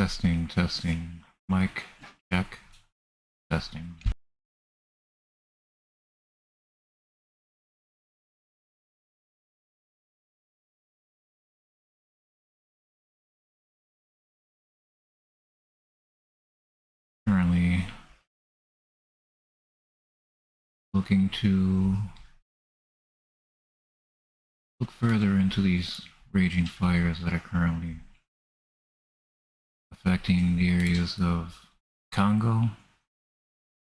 Testing, testing. Mic check. Testing. Currently looking to look further into these raging fires that are currently affecting the areas of Congo,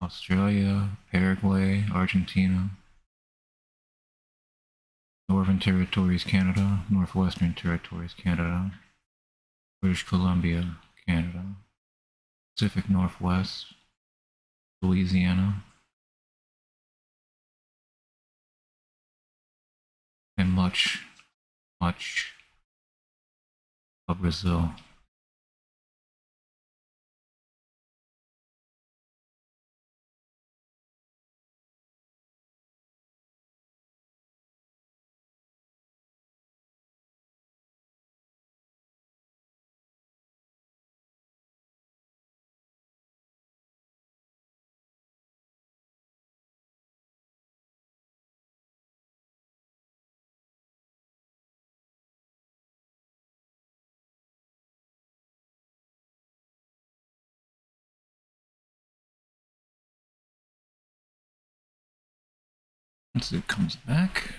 Australia, Paraguay, Argentina, Northern Territories, Canada, Northwestern Territories, Canada, British Columbia, Canada, Pacific Northwest, Louisiana, and much of Brazil. Once it comes back,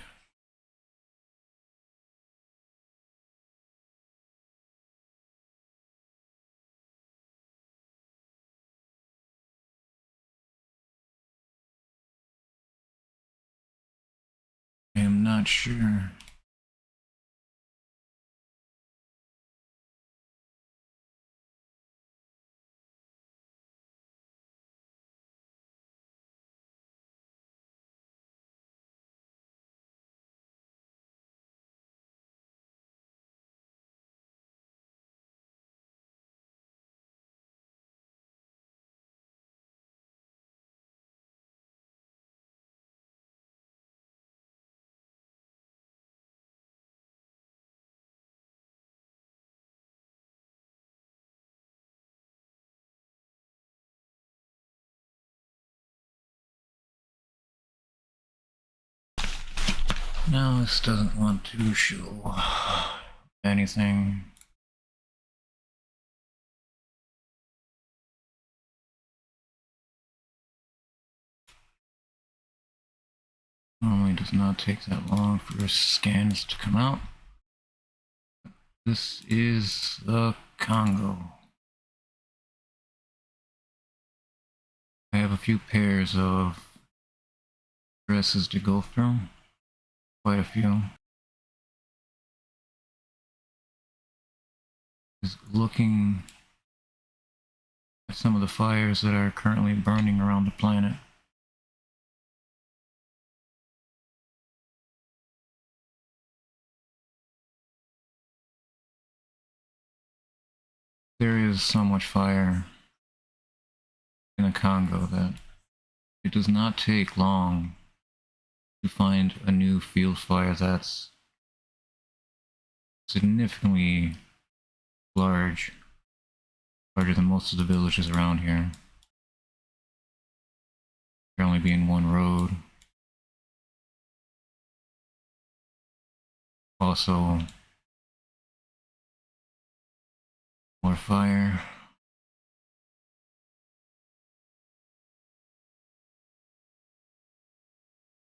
I am not sure. No, this doesn't want to show anything. Normally does not take that long for scans to come out. This is the Congo. I have a few pairs of dresses to go through. Quite a few. Just looking at some of the fires that are currently burning around the planet. There is so much fire in the Congo that it does not take long to find a new field fire that's significantly larger than most of the villages around here. There only being one road. Also, more fire.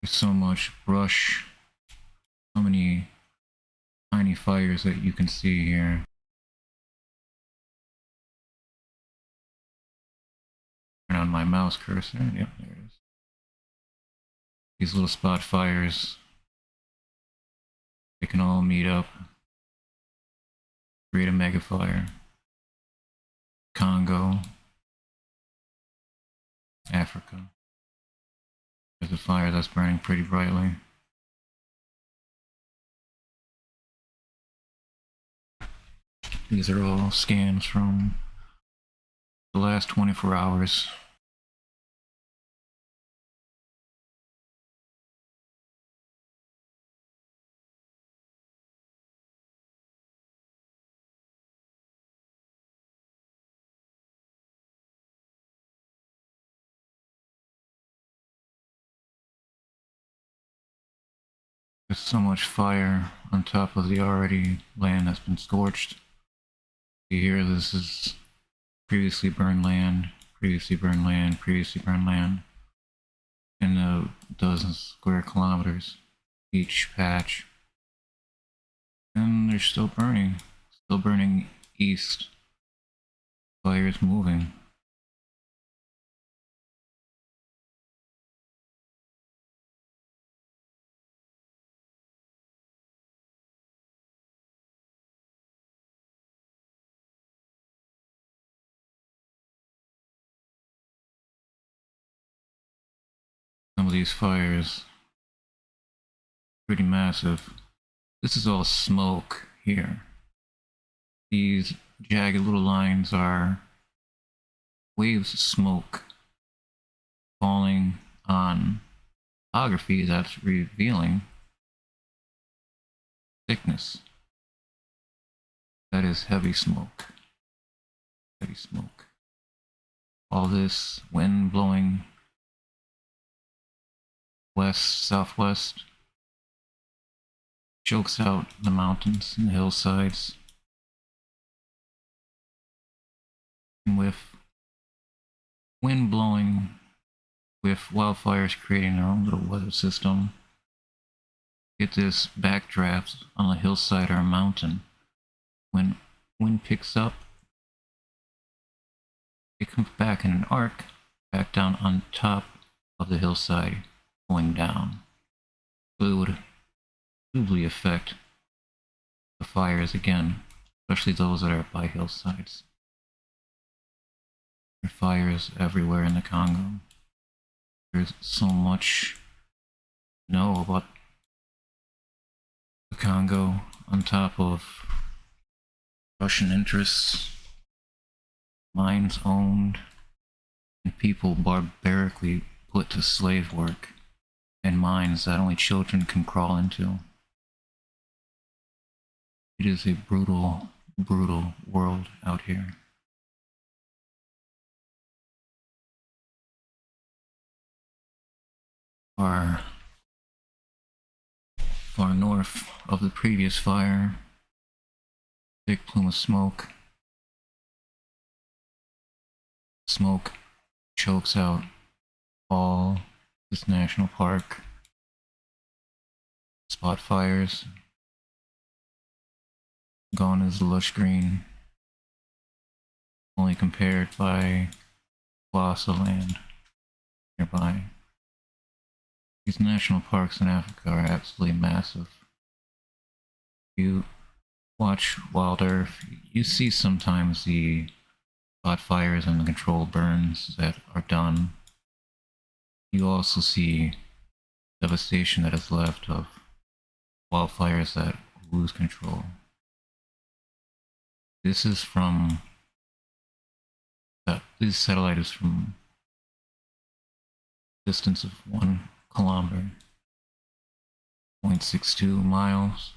There's so much brush, so many tiny fires that you can see here. Turn on my mouse cursor. Yep, there it is. These little spot fires, they can all meet up, create a mega fire. Congo, Africa. There's a fire that's burning pretty brightly. These are all scans from the last 24 hours. There's so much fire on top of the already land that's been scorched. You hear this is previously burned land, previously burned land, previously burned land, in a dozen square kilometers each patch. And they're still burning east. Fire is moving. Some of these fires pretty massive. This is all smoke here. These jagged little lines are waves of smoke falling on topography that's revealing thickness. That is heavy smoke. Heavy smoke. All this wind blowing west, southwest, chokes out the mountains and the hillsides. And with wind blowing, with wildfires creating their own little weather system, get this backdraft on a hillside or a mountain. When wind picks up, it comes back in an arc, back down on top of the hillside, going down. So it would probably affect the fires again, especially those that are by hillsides. There are fires everywhere in the Congo. There's so much to know about the Congo on top of Russian interests, mines owned, and people barbarically put to slave work in mines that only children can crawl into. It is a brutal, brutal world out here. Far north of the previous fire, big plume of smoke. Smoke chokes out all this national park. Spot fires. Gone is the lush green, only compared by plots of land nearby. These national parks in Africa are absolutely massive. You watch Wild Earth, you see sometimes the spot fires and the controlled burns that are done. You also see devastation that is left of wildfires that lose control. This satellite is from a distance of 1 kilometer, 0.62 miles.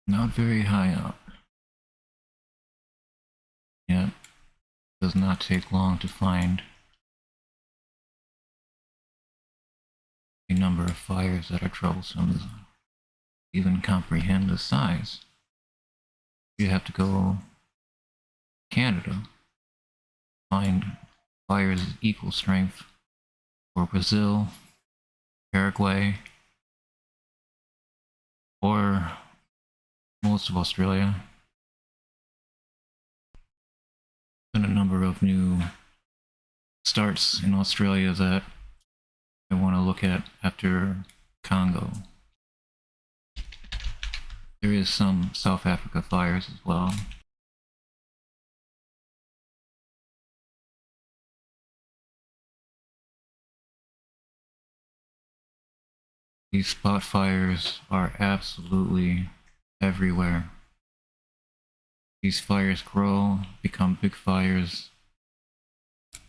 Not very high up. Yet, it does not take long to find a number of fires that are troublesome to even comprehend the size. You have to go to Canada, find fires of equal strength, or Brazil, Paraguay, or most of Australia. And a number of new starts in Australia that I want to look at after Congo. There is some South Africa fires as well. These spot fires are absolutely everywhere. These fires grow, become big fires,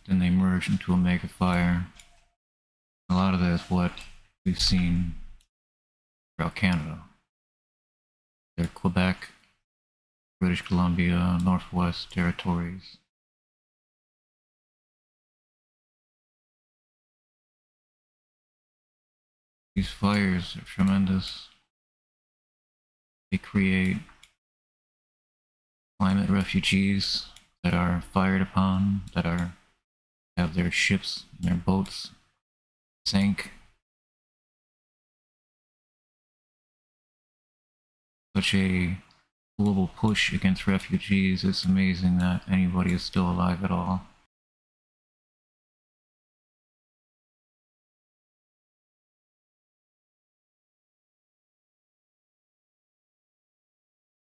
then they merge into a mega fire. A lot of that is what we've seen throughout Canada. They're Quebec, British Columbia, Northwest Territories. These fires are tremendous. They create climate refugees that are fired upon, that have their ships and their boats sank. Such a global push against refugees, it's amazing that anybody is still alive at all.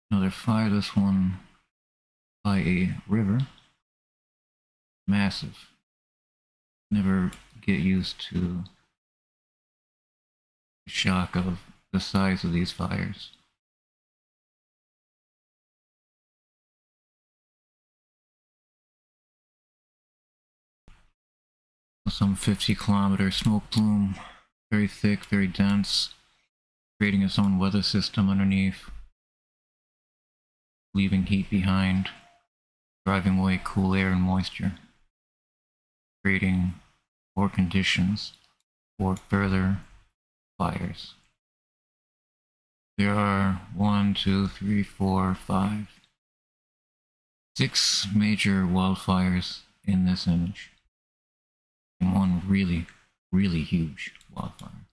Another fire, this one by a river. Massive. Never get used to the shock of the size of these fires. Some 50-kilometer smoke plume, very thick, very dense, creating its own weather system underneath, leaving heat behind, driving away cool air and moisture, creating more conditions for further fires. There are 6 major wildfires in this image, and one really, really huge wildfire.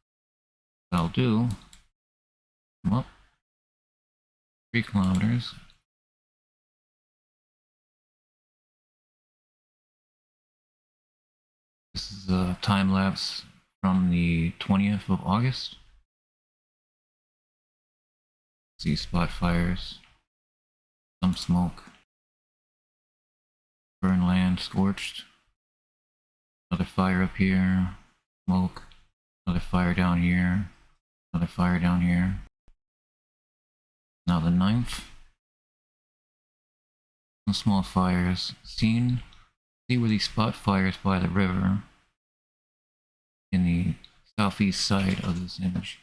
What I'll do, come up 3 kilometers. This is a time lapse from the 20th of August. See spot fires, some smoke, burn land, scorched. Another fire up here, smoke, another fire down here, another fire down here. Now the 9th. Some small fires. See where these spot fires by the river in the southeast side of this image.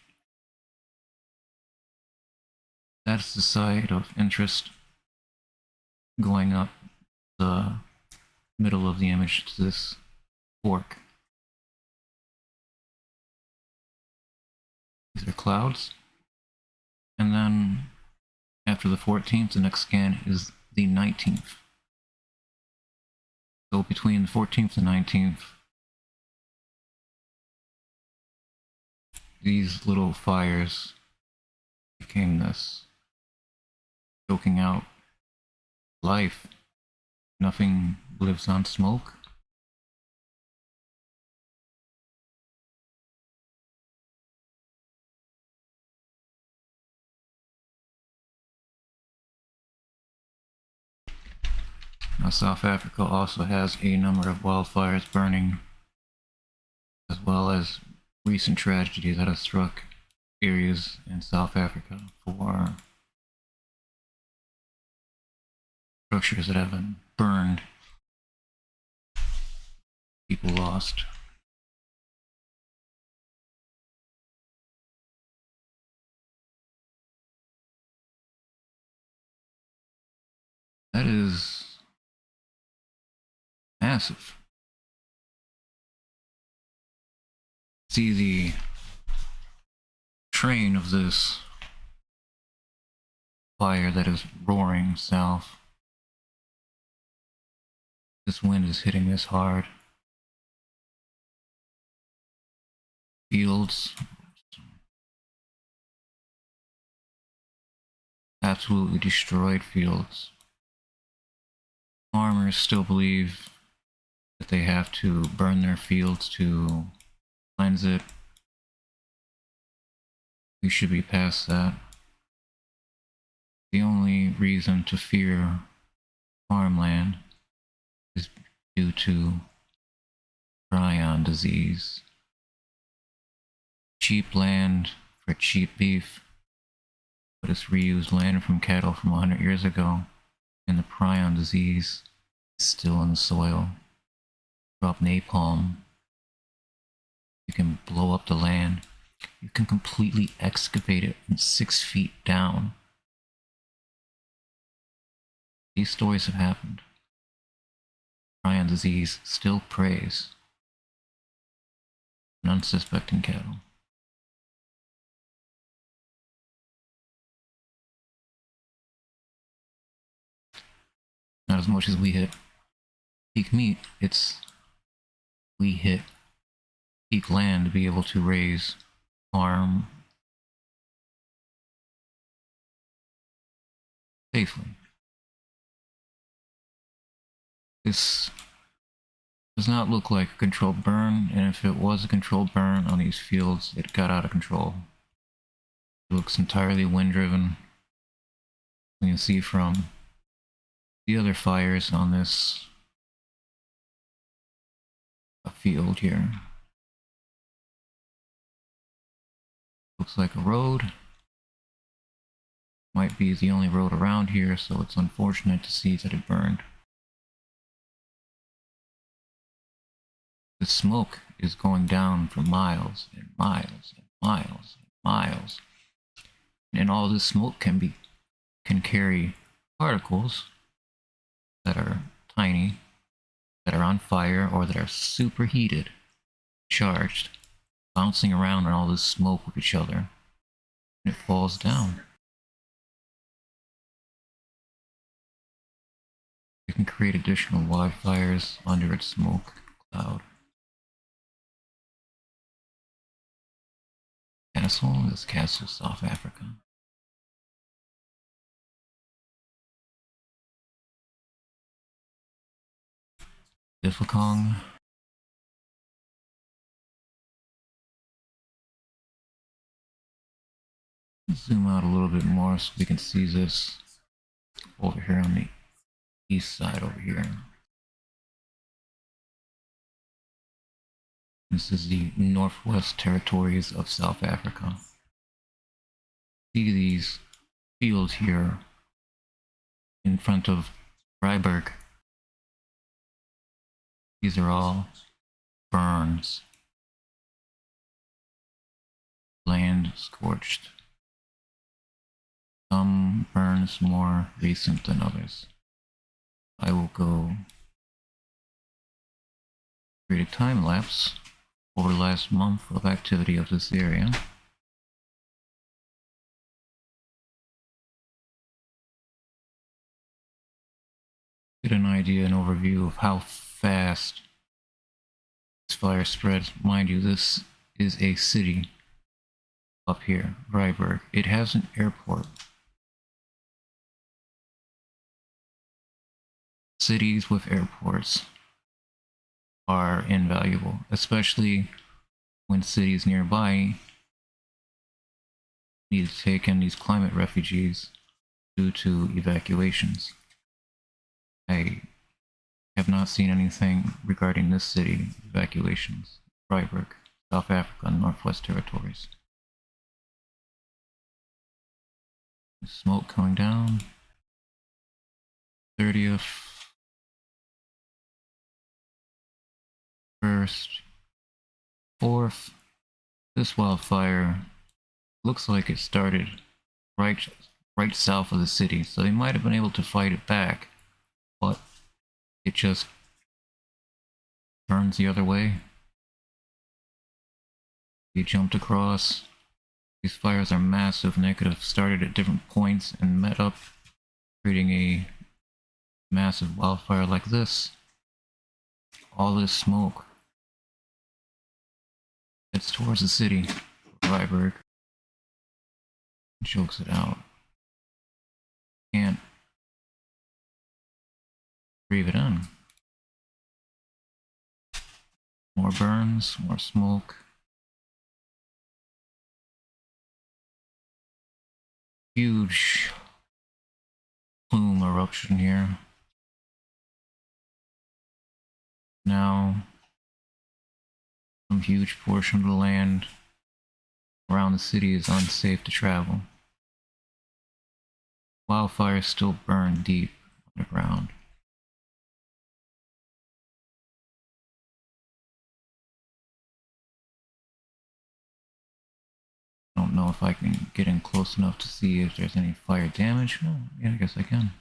That's the side of interest going up the middle of the image to this fork. These are clouds. And then after the 14th, the next scan is the 19th. So between the 14th and 19th, these little fires became this, choking out life. Nothing lives on smoke. Now, South Africa also has a number of wildfires burning, as well as recent tragedies that have struck areas in South Africa for structures that have been burned, people lost. That is massive. See the train of this fire that is roaring south. This wind is hitting this hard. Fields. Absolutely destroyed fields. Farmers still believe that they have to burn their fields to cleanse it. We should be past that. The only reason to fear farmland is due to prion disease. Cheap land for cheap beef, but it's reused land from cattle from 100 years ago, and the prion disease is still in the soil. Drop napalm, you can blow up the land, you can completely excavate it from 6 feet down. These stories have happened. Prion disease still preys on unsuspecting cattle. as much as we hit peak meat, it's we hit peak land to be able to raise, farm safely. This does not look like a controlled burn, and if it was a controlled burn on these fields, it got out of control. It looks entirely wind-driven. You can see from the other fires on this field here. Looks like a road. Might be the only road around here, so it's unfortunate to see that it burned. The smoke is going down for miles and miles and miles and miles. And all this smoke can carry particles that are tiny, that are on fire, or that are superheated, charged, bouncing around in all this smoke with each other. And it falls down. It can create additional wildfires under its smoke cloud. Castle, this castle, South Africa. Difficong. Zoom out a little bit more so we can see this over here on the east side over here. This is the Northwest Territories of South Africa. See these fields here in front of Vryburg. These are all burns. Land scorched. Some burns more recent than others. I will go create a time lapse over the last month of activity of this area. Get an idea, an overview of how fast this fire spreads. Mind you, this is a city up here, Vryburg. It has an airport. Cities with airports are invaluable, especially when cities nearby need to take in these climate refugees due to evacuations. I have not seen anything regarding this city evacuations. Vryburg, South Africa, Northwest Territories. Smoke coming down. 30th. 1st. 4th. This wildfire looks like it started right south of the city, so they might have been able to fight it back, but it just turns the other way. He jumped across. These fires are massive, and they could have started at different points and met up, creating a massive wildfire like this. All this smoke heads towards the city, Vryburg. Chokes it out. Can't breathe it in. More burns, more smoke. Huge plume eruption here. Now, some huge portion of the land around the city is unsafe to travel. Wildfires still burn deep underground. I don't know if I can get in close enough to see if there's any fire damage. Oh, yeah, I guess I can.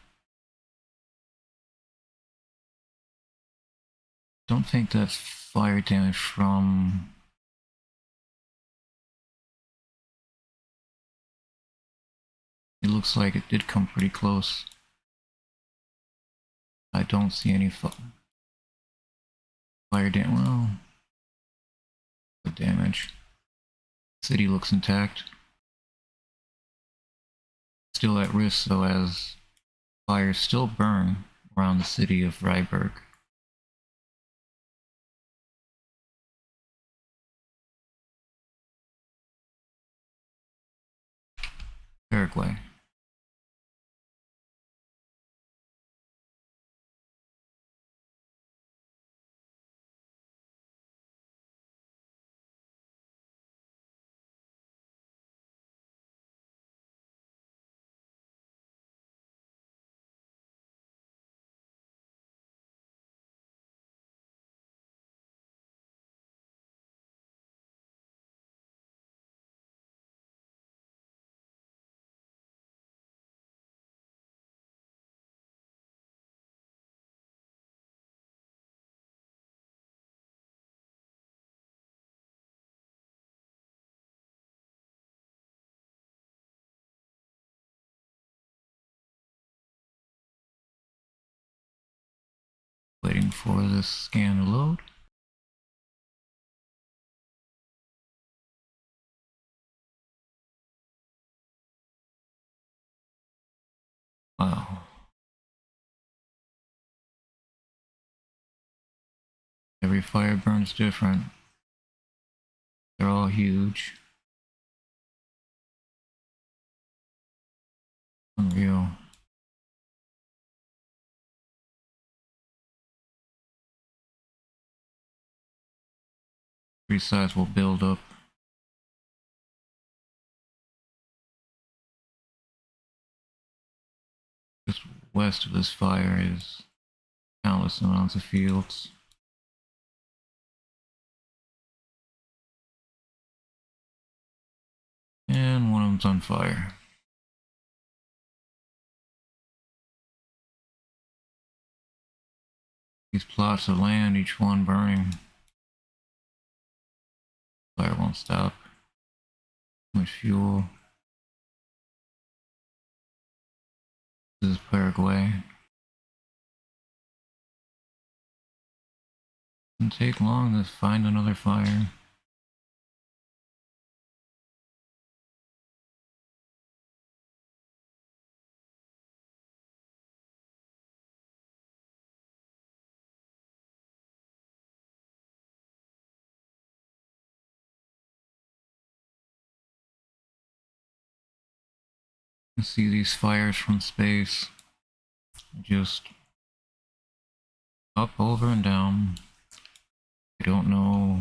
Don't think that's fire damage from... It looks like it did come pretty close. I don't see any fire damage. Well, the damage. City looks intact. Still at risk, though, as fires still burn around the city of Freiburg. Paraguay. Waiting for this scan to load. Wow. Every fire burns different. They're all huge. Unreal. Three sides will build up. Just west of this fire is countless amounts of fields. And one of them's on fire. These plots of land, each one burning. Fire won't stop. Too much fuel. This is Paraguay. Doesn't take long to find another fire. You can see these fires from space. Just up, over, and down. I don't know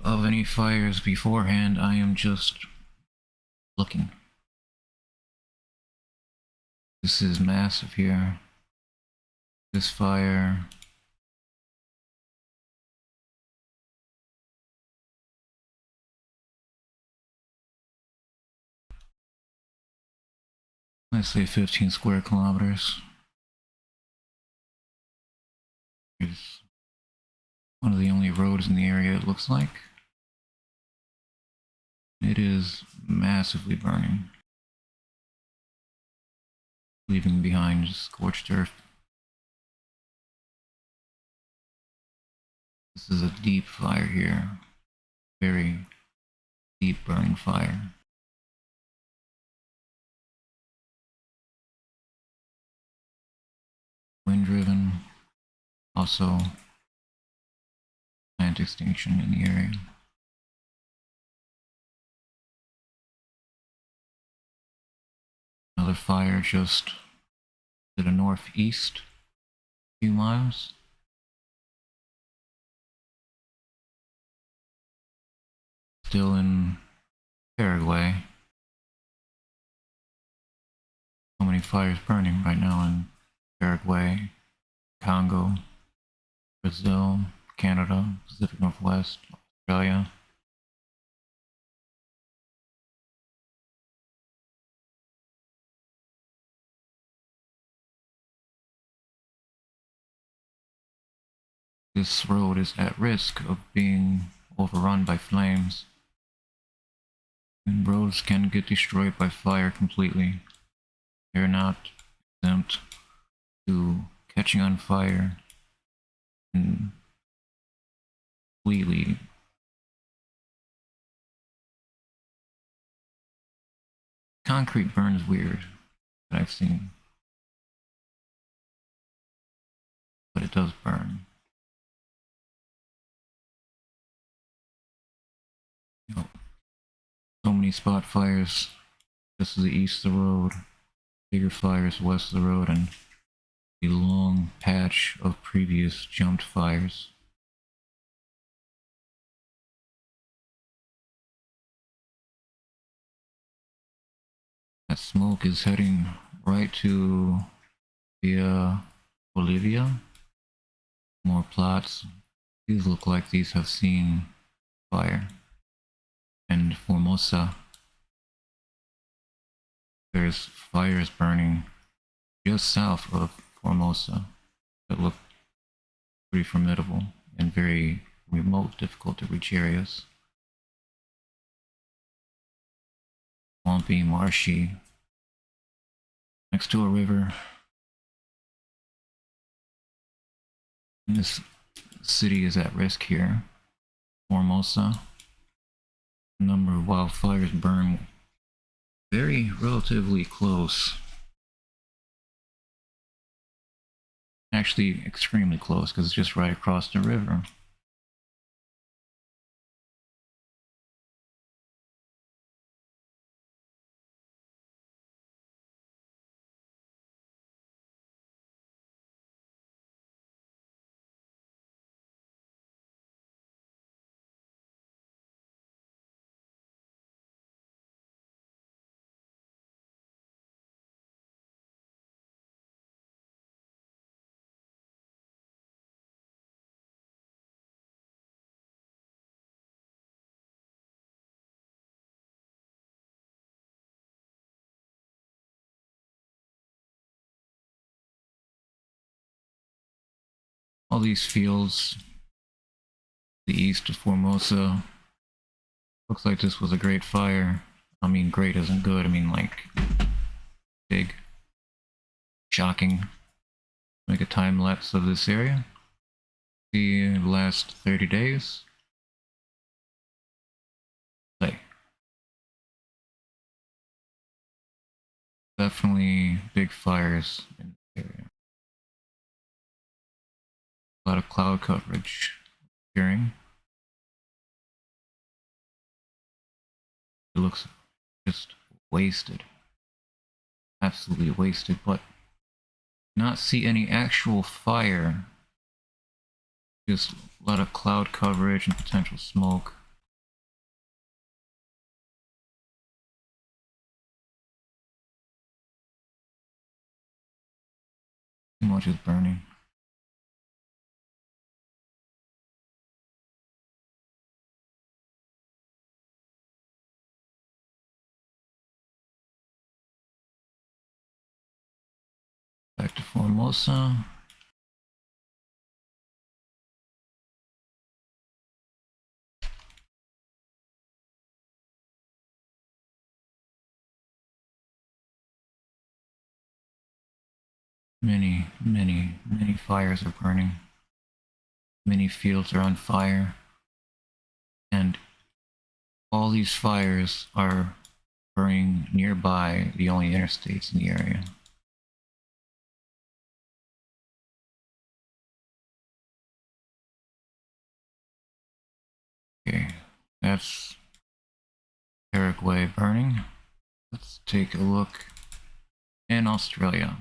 of any fires beforehand. I am just looking. This is massive here. This fire. Let's say 15 square kilometers. It's one of the only roads in the area, it looks like. It is massively burning, leaving behind scorched earth. This is a deep fire here. Very deep burning fire. Wind driven. Also, plant extinction in the area. Another fire just to the northeast, a few miles. Still in Paraguay. So many fires burning right now in Paraguay, Congo, Brazil, Canada, Pacific Northwest, Australia. This road is at risk of being overrun by flames. And roads can get destroyed by fire completely. They're not exempt to catching on fire and completely concrete burns weird that I've seen, but it does burn. You know, so many spot fires. This is the east of the road, bigger fires west of the road, and a long patch of previous jumped fires. That smoke is heading right to via Bolivia. More plots. These look like these have seen fire. And Formosa. There's fires burning just south of Formosa that look pretty formidable in very remote, difficult to reach areas. Swampy, marshy, next to a river. And this city is at risk here. Formosa. A number of wildfires burn very relatively close. Actually, extremely close because it's just right across the river. All these fields, the east of Formosa, looks like this was a great fire. I mean, great isn't good. I mean, like, big, shocking. Make a time lapse of this area. The last 30 days. Like, definitely big fires in the area. A lot of cloud coverage appearing. It looks just wasted. Absolutely wasted, but not see any actual fire. Just a lot of cloud coverage and potential smoke. Too much is burning. Back to Formosa. Many fires are burning. Many fields are on fire. And all these fires are burning nearby the only interstates in the area. Okay, that's Paraguay burning. Let's take a look in Australia.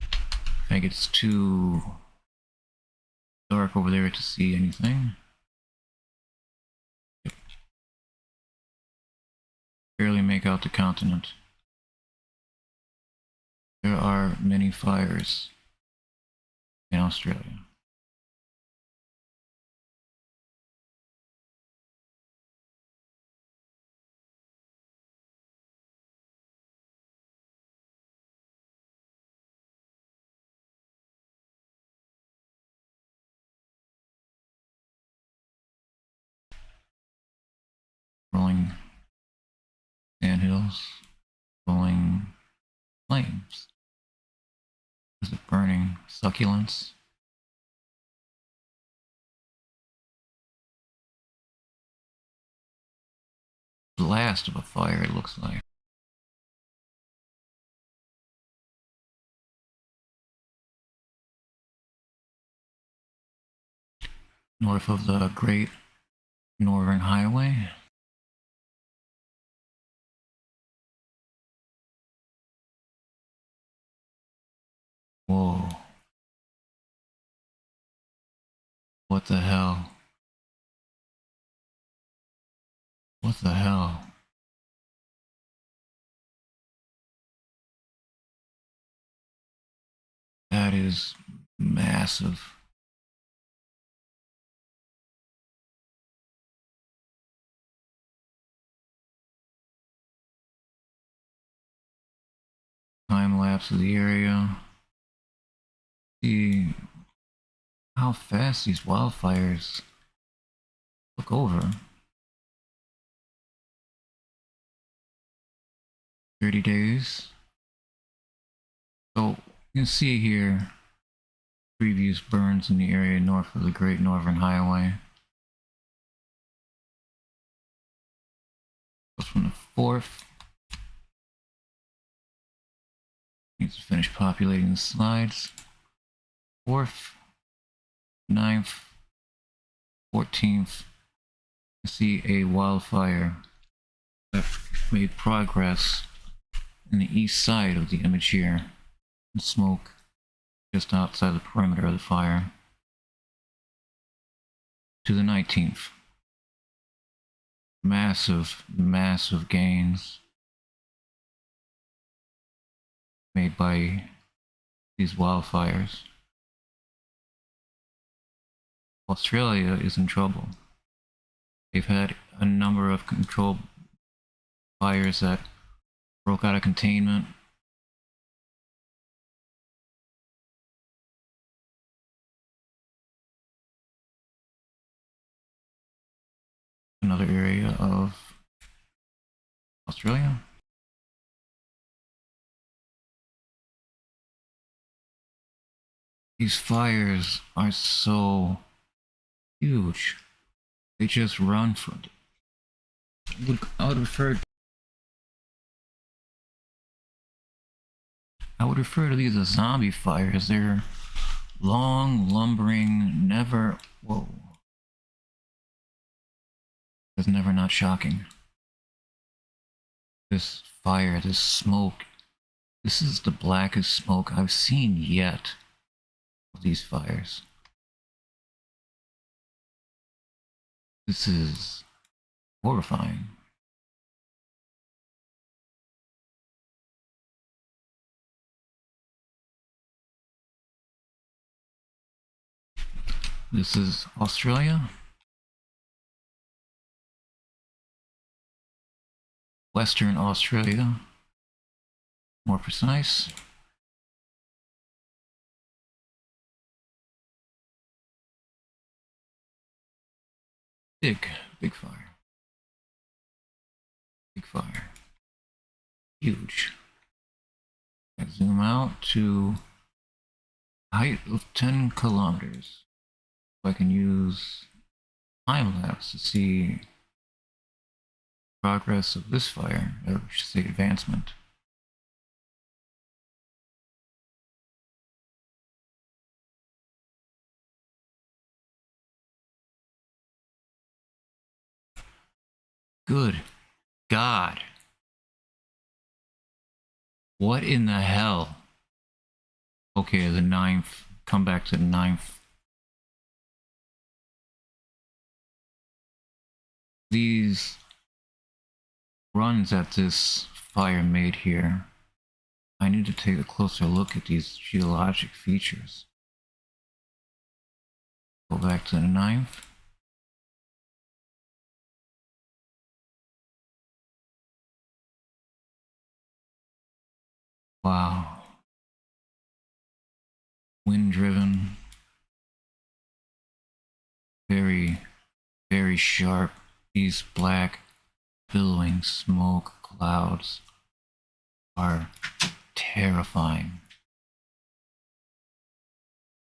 I think it's too dark over there to see anything. Barely make out the continent. There are many fires in Australia. Rolling sandhills, rolling flames. Is it burning succulents? Blast of a fire, it looks like. North of the Great Northern Highway. Whoa. What the hell? What the hell? That is massive. Time lapse of the area. See how fast these wildfires took over. 30 days. So you can see here previous burns in the area north of the Great Northern Highway. Goes from the 4th. Needs to finish populating the slides. 4th, 9th, 14th. You see a wildfire that made progress in the east side of the image here. And smoke just outside the perimeter of the fire. To the 19th. Massive, massive gains made by these wildfires. Australia is in trouble. They've had a number of controlled fires that broke out of containment. Another area of Australia. These fires are so huge. They just run from it. I would refer to these as zombie fires. They're long, lumbering, never. Whoa. It's never not shocking. This fire, this smoke, this is the blackest smoke I've seen yet of these fires. This is horrifying. This is Australia. Western Australia, more precise. Big fire. Big fire. Huge. I zoom out to height of 10 kilometers. So I can use time lapse to see progress of this fire, or I should say advancement. Good God. What in the hell? Okay, the 9th. Come back to the 9th. These runs that this fire made here, I need to take a closer look at these geologic features. Go back to the 9th. Wow. Wind driven. Very, very sharp. These black billowing smoke clouds are terrifying.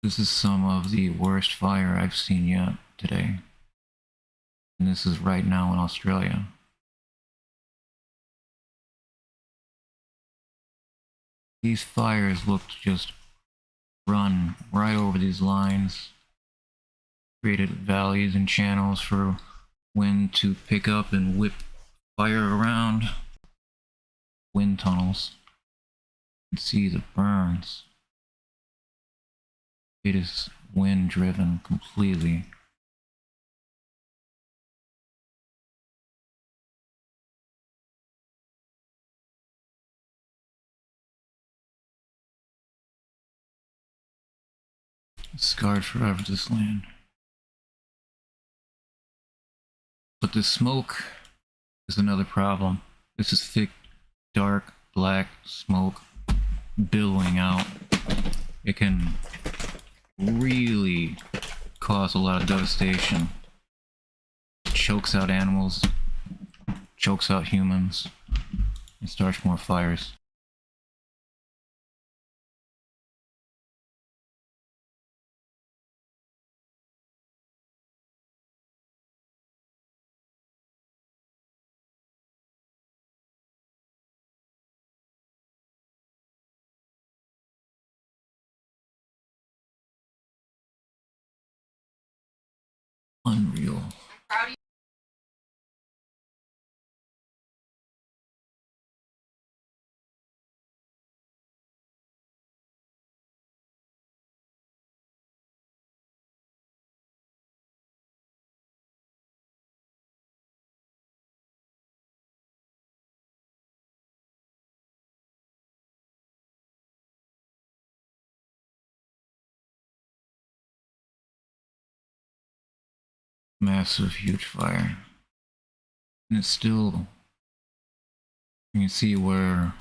This is some of the worst fire I've seen yet today. And this is right now in Australia. These fires look to just run right over these lines, created valleys and channels for wind to pick up and whip fire around. Wind tunnels. You can see the burns. It is wind driven completely. It's scarred forever, this land. But the smoke is another problem. This is thick, dark, black smoke billowing out. It can really cause a lot of devastation. It chokes out animals, chokes out humans, and starts more fires. Unreal. Massive, huge fire. And it's still, you can see where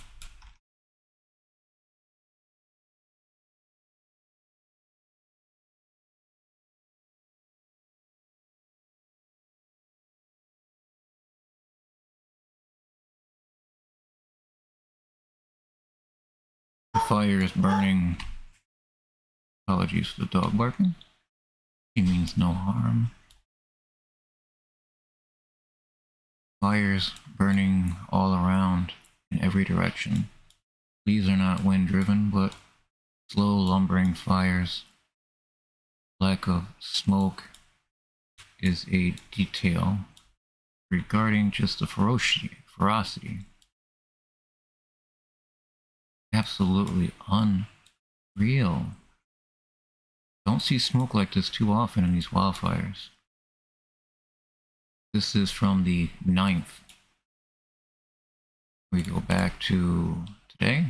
the fire is burning. Apologies for the dog barking. He means no harm. Fires burning all around in every direction. These are not wind driven, but slow lumbering fires. Lack of smoke is a detail regarding just the ferocity. Absolutely unreal. Don't see smoke like this too often in these wildfires. This is from the 9th. We go back to today.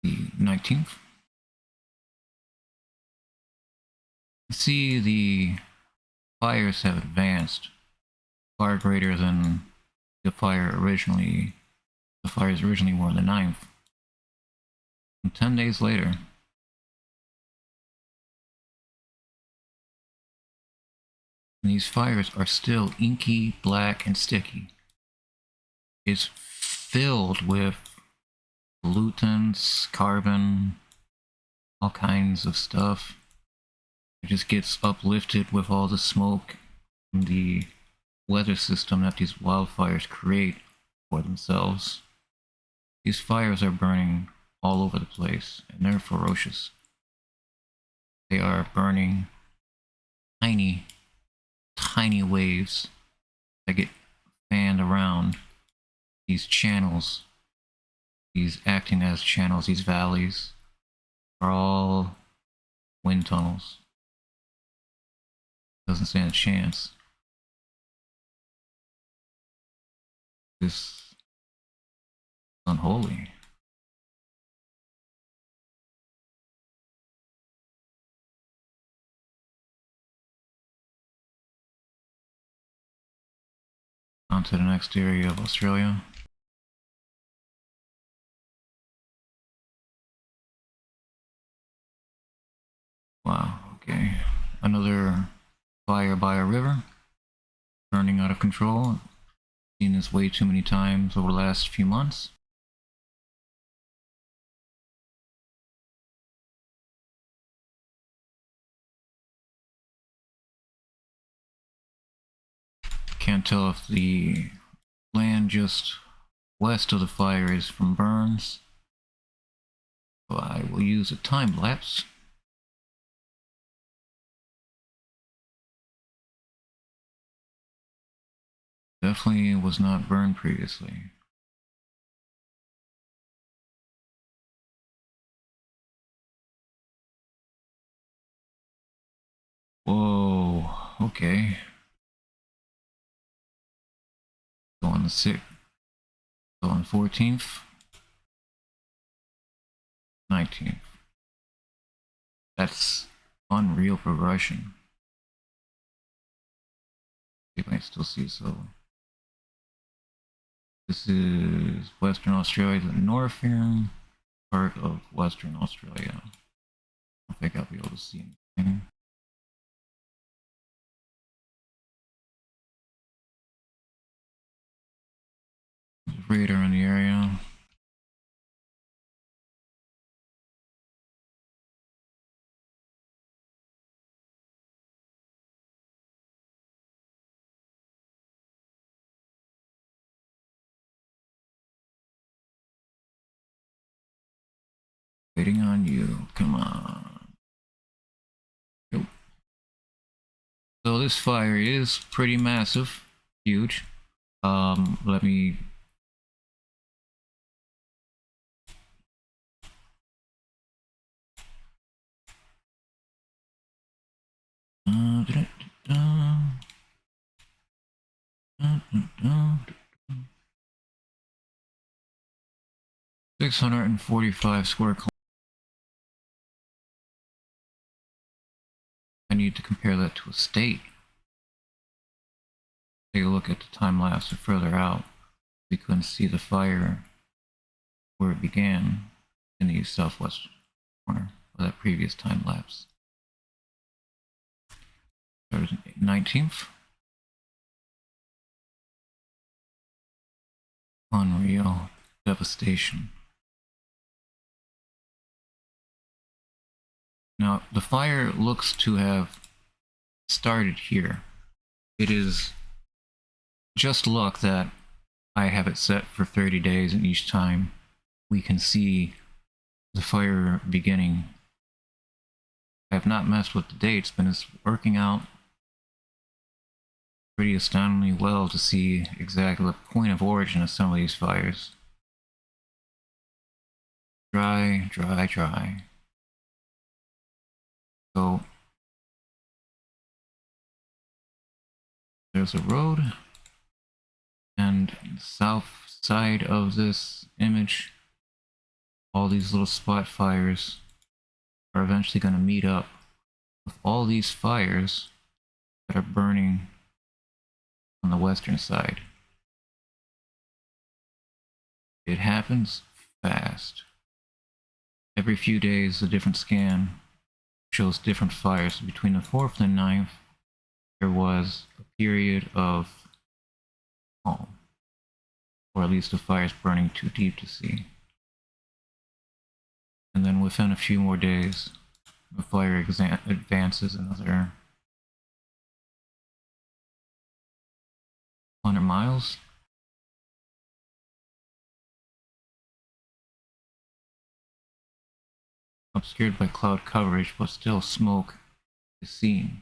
The 19th. See, the fires have advanced far greater than the fires originally were on the 9th. And 10 days later, and these fires are still inky, black, and sticky. It's filled with pollutants, carbon, all kinds of stuff. It just gets uplifted with all the smoke from the weather system that these wildfires create for themselves. These fires are burning all over the place, and they're ferocious. They are burning tiny, tiny waves that get fanned around these channels. These acting as channels, these valleys, are all wind tunnels. Doesn't stand a chance. This is unholy. On to the next area of Australia. Wow, okay. Another fire by a river, burning out of control. Seen this way too many times over the last few months. Can't tell if the land just west of the fire is from burns. So I will use a time lapse. Definitely was not burned previously. Whoa, okay. So on the 6th, so on the 14th, 19th. That's unreal progression. See if I can still see. So this is Western Australia, the northern part of Western Australia. I don't think I'll be able to see anything. There's radar in the area. Waiting on you. Come on. Nope. So this fire is pretty massive, huge. Let me. Da, da, da, 645 square kilometers. I need to compare that to a state. Take a look at the time lapse further out. We couldn't see the fire where it began in the southwest corner of that previous time lapse. 19th. Unreal devastation. Now, the fire looks to have started here. It is just luck that I have it set for 30 days, and each time we can see the fire beginning. I have not messed with the dates, but it's working out pretty astoundingly well to see exactly the point of origin of some of these fires. Dry, dry, dry. So there's a road, and the south side of this image, all these little spot fires are eventually going to meet up with all these fires that are burning on the western side. It happens fast. Every few days, a different scan shows different fires. Between the 4th and 9th, there was a period of calm, or at least the fires burning too deep to see. And then within a few more days, the fire advances another 100 miles. Obscured by cloud coverage, but still smoke is seen.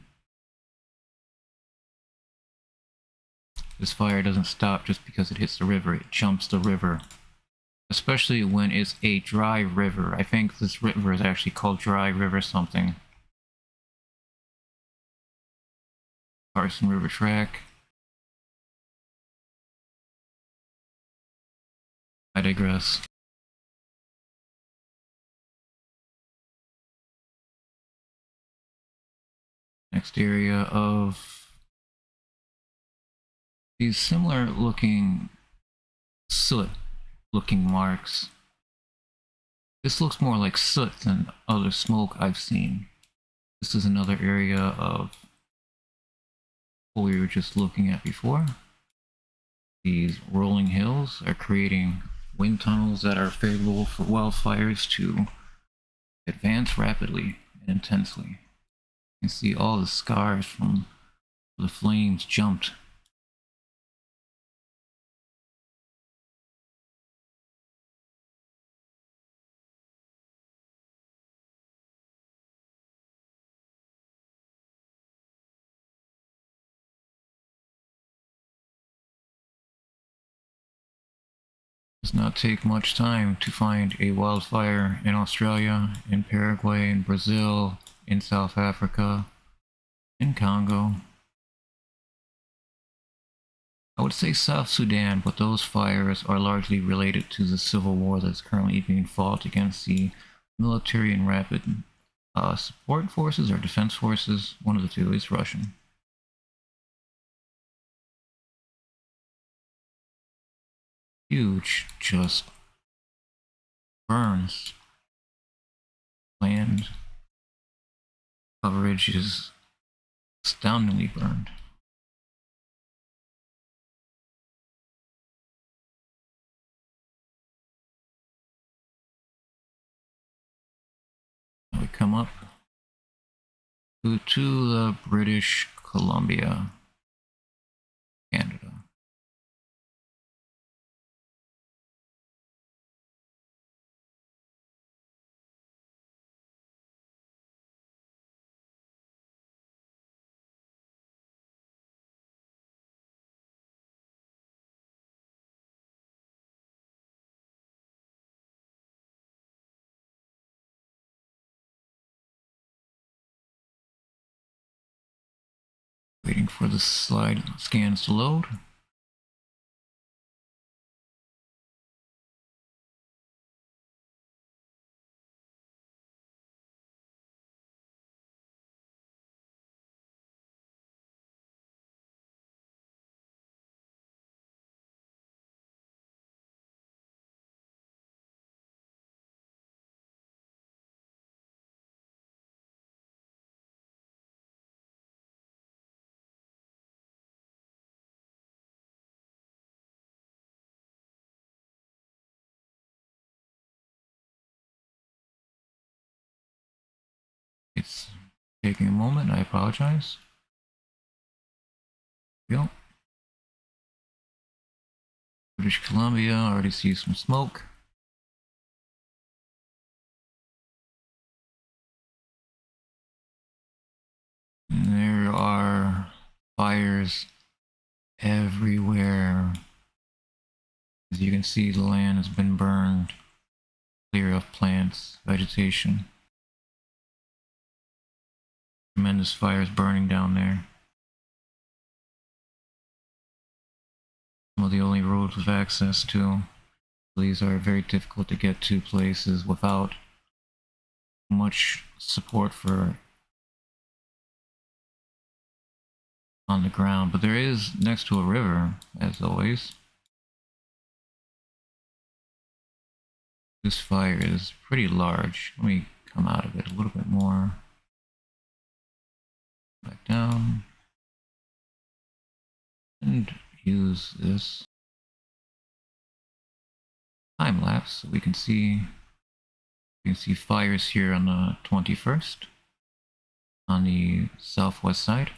This fire doesn't stop just because it hits the river, it jumps the river. Especially when it's a dry river. I think this river is actually called Dry River something. Carson River Track. I digress. Next area of these similar looking soot looking marks. This looks more like soot than other smoke I've seen. This is another area of what we were just looking at before. These rolling hills are creating wind tunnels that are favorable for wildfires to advance rapidly and intensely. You can see all the scars from the flames jumped. It does not take much time to find a wildfire in Australia, in Paraguay, in Brazil, in South Africa, in Congo. I would say South Sudan, but those fires are largely related to the civil war that's currently being fought against the military and rapid support forces or defense forces. One of the two is Russian. Huge, just burns. Land coverage is astoundingly burned. We come up to the British Columbia, Canada. Waiting for the slide scans to load. It's taking a moment, I apologize. Yep. British Columbia, already see some smoke. And there are fires everywhere. As you can see, the land has been burned clear of plants, vegetation. Tremendous fires burning down there. Some of the only roads with access to. These are very difficult to get to places without much support for on the ground, but there is next to a river, as always. This fire is pretty large. Let me come out of it a little bit more. Back down. And use this time lapse so we can see fires here on the 21st on the southwest side.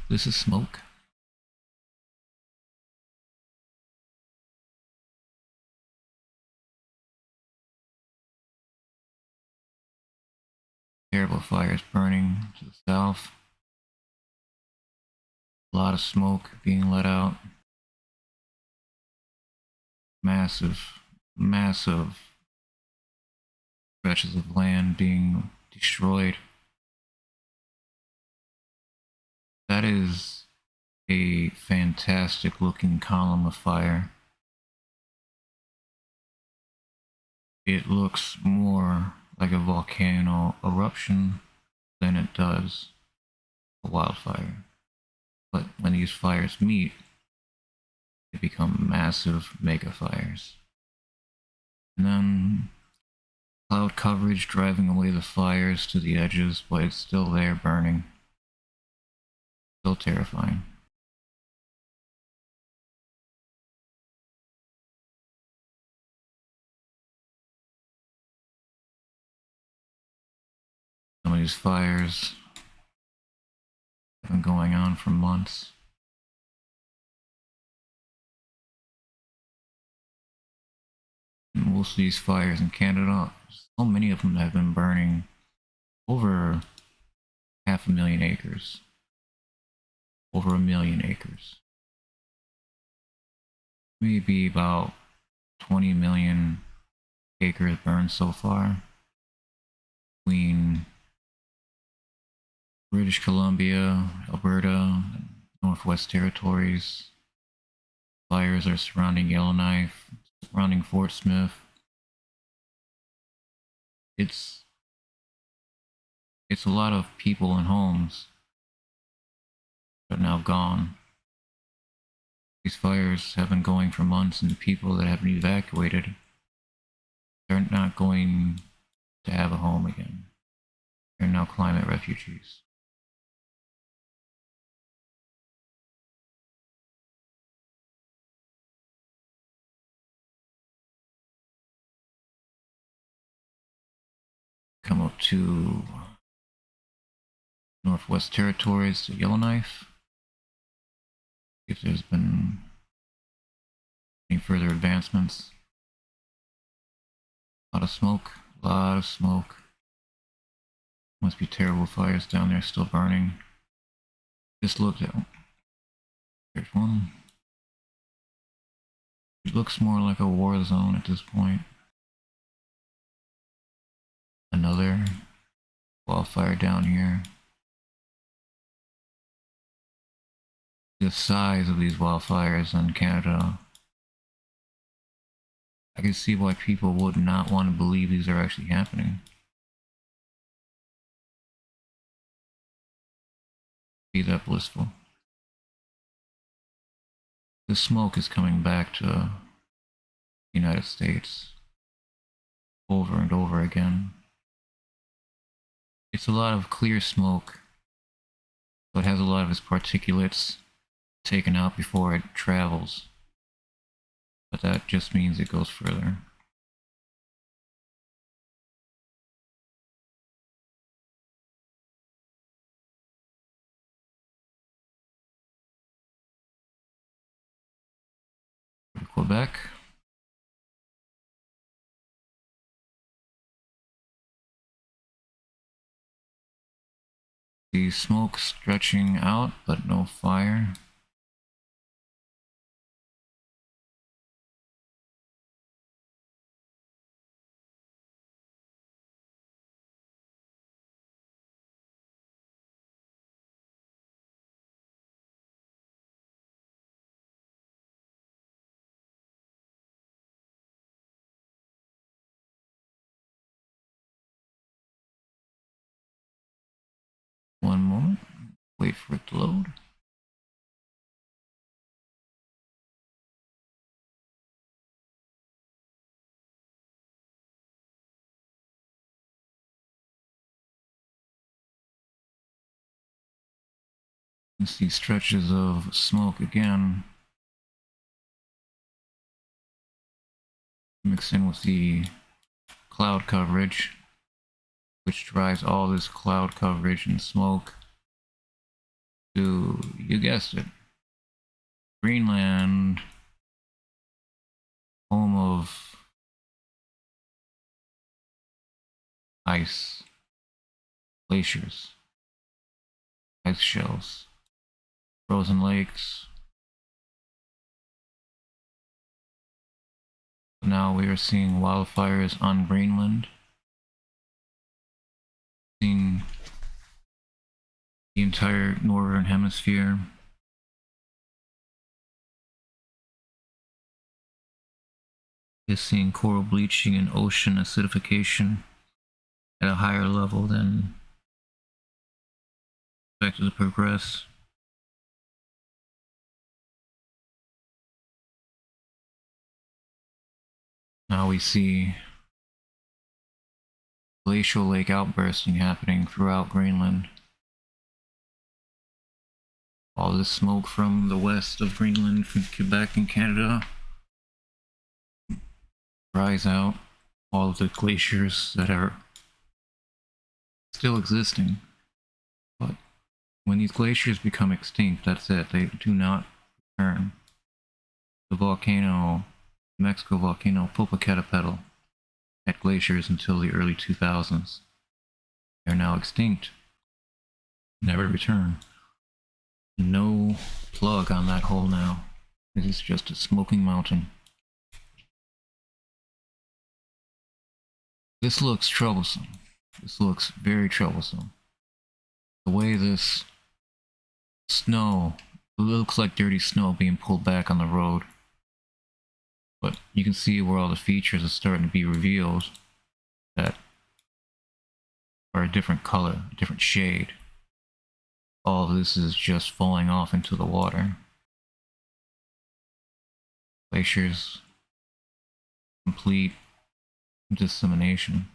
This is smoke. Terrible fires burning to the south. A lot of smoke being let out. Massive, massive stretches of land being destroyed. That is a fantastic looking column of fire. It looks more like a volcano eruption than it does a wildfire. But when these fires meet, they become massive mega fires. And then cloud coverage driving away the fires to the edges, but it's still there burning. Still terrifying. Some of these fires have been going on for months. And most of these fires in Canada, so many of them have been burning over 500,000 acres. Over 1,000,000 acres. Maybe about 20 million acres burned so far. Between British Columbia, Alberta, and Northwest Territories. Fires are surrounding Yellowknife, surrounding Fort Smith. It's a lot of people and homes that are now gone. These fires have been going for months, and the people that have been evacuated, they're not going to have a home again. They're now climate refugees. Come up to Northwest Territories to Yellowknife. If there's been any further advancements. A lot of smoke, a lot of smoke. Must be terrible fires down there still burning. Just looked at. There's one. It looks more like a war zone at this point. Another wildfire down here. The size of these wildfires in Canada, I can see why people would not want to believe these are actually happening. Be that blissful. The smoke is coming back to the United States over and over again. It's a lot of clear smoke, so it has a lot of its particulates taken out before it travels. But that just means it goes further. Quebec. The smoke stretching out, but no fire. One moment. Wait for it to load. You see stretches of smoke again. Mixed in with the cloud coverage, which drives all this cloud coverage and smoke to, you guessed it, Greenland, home of ice, glaciers, ice shelves, frozen lakes. Now we are seeing wildfires on Greenland. Seeing the entire northern hemisphere. Is seeing coral bleaching and ocean acidification at a higher level than expected to progress. Now we see glacial lake outbursting happening throughout Greenland. All this smoke from the west of Greenland, from Quebec and Canada, dries out all of the glaciers that are still existing. But when these glaciers become extinct, that's it. They do not return. The volcano, Mexico volcano Popocatépetl, had glaciers until the early 2000s. They are now extinct. Never return. No plug on that hole now. It is just a smoking mountain. This looks troublesome. This looks very troublesome. The way this snow, it looks like dirty snow being pulled back on the road. But you can see where all the features are starting to be revealed that are a different color, a different shade. All of this is just falling off into the water. Glaciers, complete dissemination.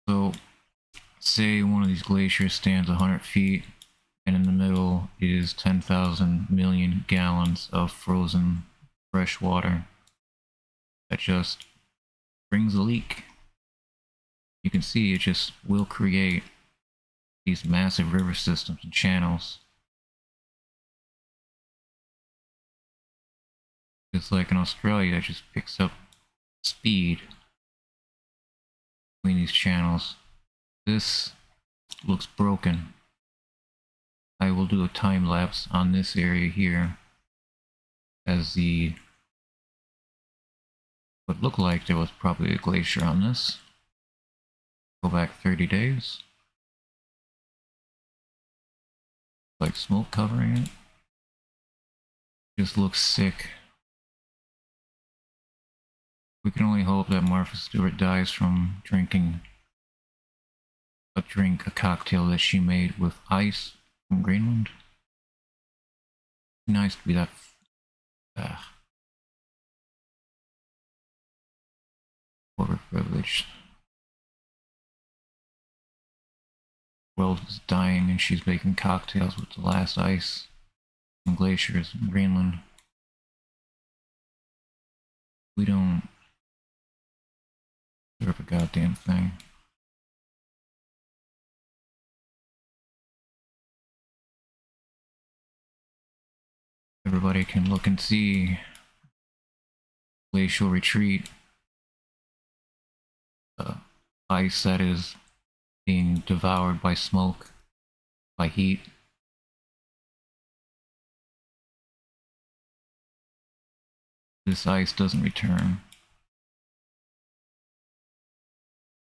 So, say one of these glaciers stands 100 feet, and in the middle is 10,000 million gallons of frozen fresh water that just brings a leak. You can see it just will create these massive river systems and channels. It's like in Australia, it just picks up speed between these channels. This looks broken. I will do a time lapse on this area here as the what looked like there was probably a glacier on this. Go back 30 days. Like smoke covering it. Just looks sick. We can only hope that Martha Stewart dies from drinking a cocktail that she made with ice from Greenland. Nice to be that. Overprivileged. World is dying and she's making cocktails with the last ice from glaciers in Greenland. We don't deserve a goddamn thing. Everybody can look and see glacial retreat. Ice that is being devoured by smoke, by heat. This ice doesn't return.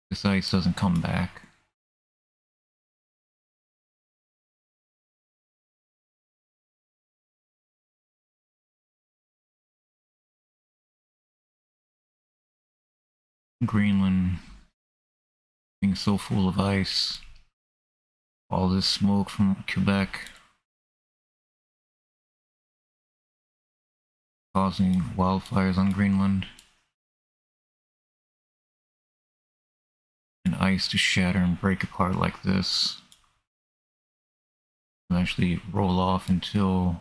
This ice doesn't come back. Greenland being so full of ice. All this smoke from Quebec causing wildfires on Greenland. And ice to shatter and break apart like this. Eventually roll off into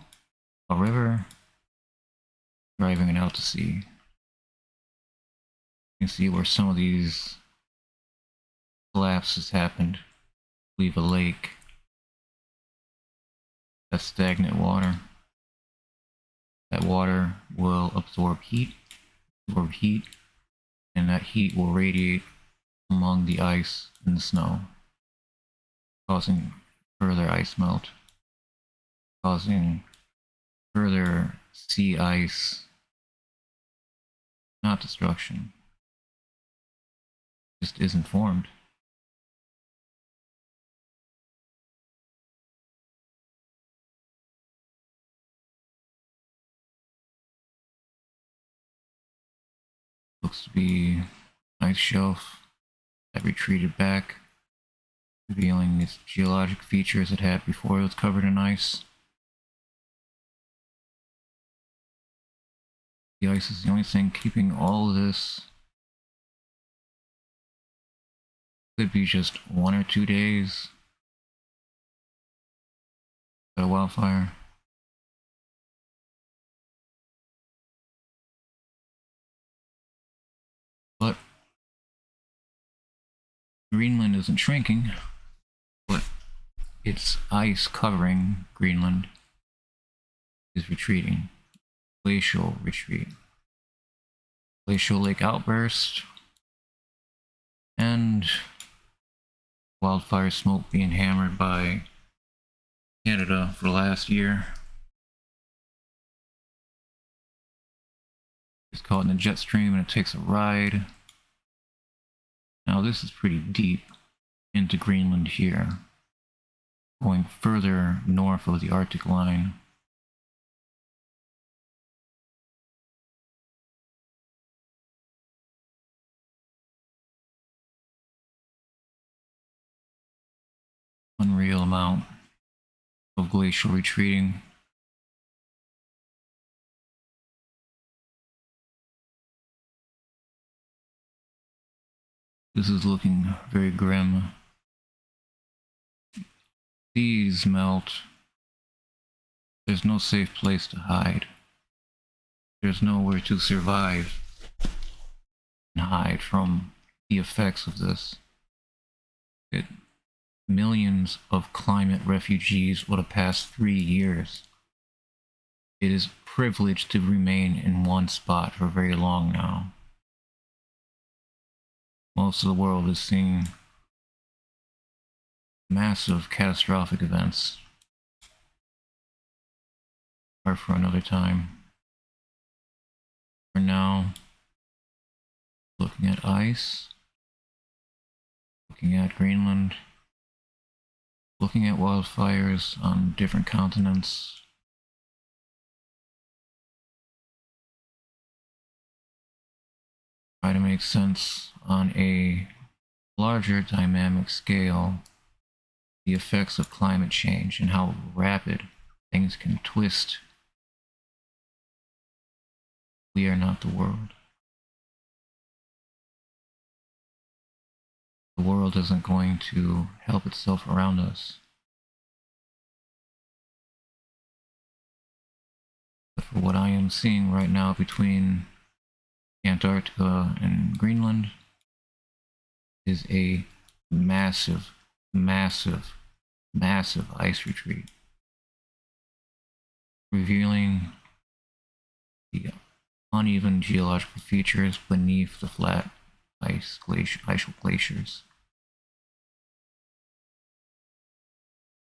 a river, driving it out to sea. You can see where some of these collapses happened. Leave a lake. That's stagnant water. That water will absorb heat, and that heat will radiate among the ice and the snow, causing further ice melt, causing further sea ice, not destruction, just isn't formed. Looks to be ice shelf that retreated back, revealing its geologic features it had before it was covered in ice. The ice is the only thing keeping all of this. Could be just 1 or 2 days. A wildfire. But Greenland isn't shrinking, but its ice covering Greenland is retreating. Glacial retreat. Glacial lake outburst. And wildfire smoke being hammered by Canada for the last year. It's caught in a jet stream and it takes a ride. Now this is pretty deep into Greenland here, going further north of the Arctic line. Unreal amount of glacial retreating. This is looking very grim. These melt. There's no safe place to hide. There's nowhere to survive and hide from the effects of this. Millions of climate refugees for the past 3 years. It is privileged to remain in one spot for very long now. Most of the world is seeing massive catastrophic events. Or for another time. For now, looking at ice, looking at Greenland, looking at wildfires on different continents. Try to make sense on a larger dynamic scale the effects of climate change and how rapid things can twist. We are not the world. The world isn't going to help itself around us. But for what I am seeing right now between Antarctica and Greenland is a massive, massive, massive ice retreat, revealing the uneven geological features beneath the flat icial glaciers.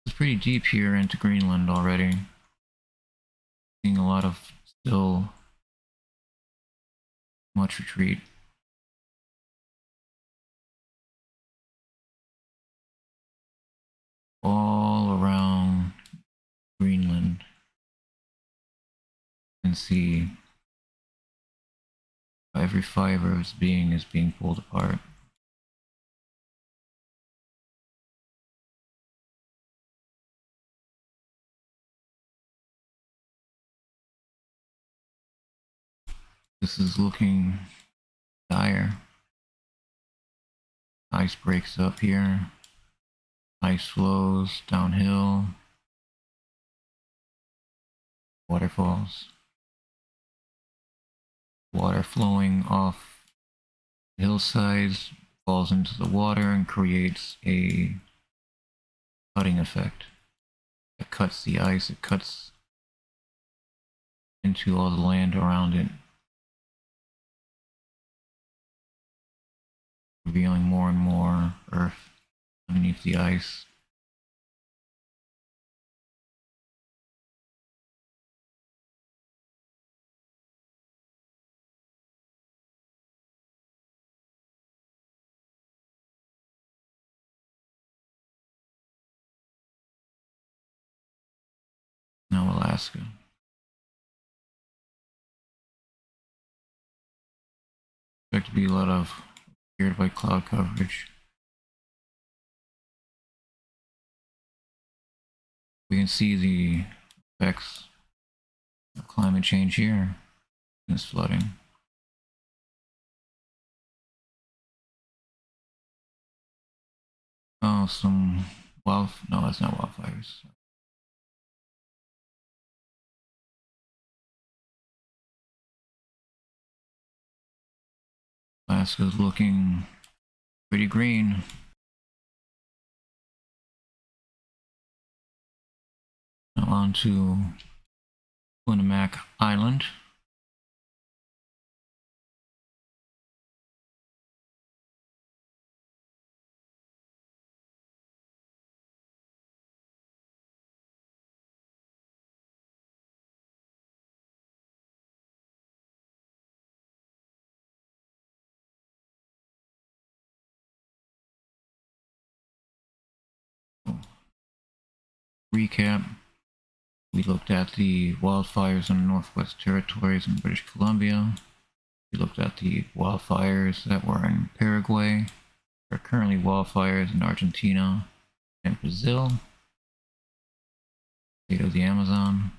It's pretty deep here into Greenland already. Seeing a lot of still much retreat. All around Greenland. You can see every fiber of its being is being pulled apart. This is looking dire. Ice breaks up here. Ice flows downhill. Waterfalls. Water flowing off hillsides falls into the water and creates a cutting effect. It cuts the ice, it cuts into all the land around it, revealing more and more earth underneath the ice. Now Alaska. Expect to be a lot of weird white cloud coverage. We can see the effects of climate change here. It's flooding. Oh, some no, that's not wildfires. Alaska's looking pretty green. Now on to Winnemac Island. Recap. We looked at the wildfires in the Northwest Territories and British Columbia. We looked at the wildfires that were in Paraguay. There are currently wildfires in Argentina and Brazil, state of the Amazon.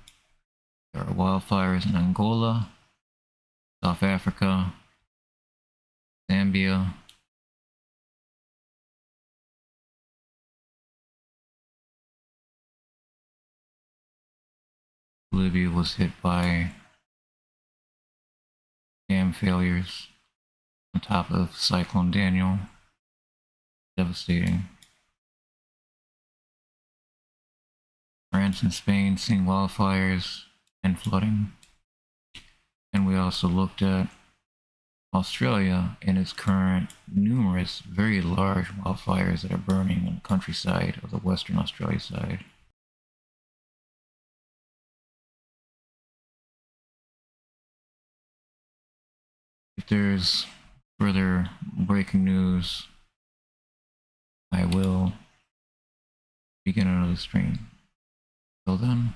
There are wildfires in Angola, South Africa, Zambia, Bolivia was hit by dam failures on top of Cyclone Daniel. Devastating. France and Spain seeing wildfires and flooding. And we also looked at Australia and its current numerous very large wildfires that are burning in the countryside of the Western Australia side. If there's further breaking news, I will begin another stream. Till then.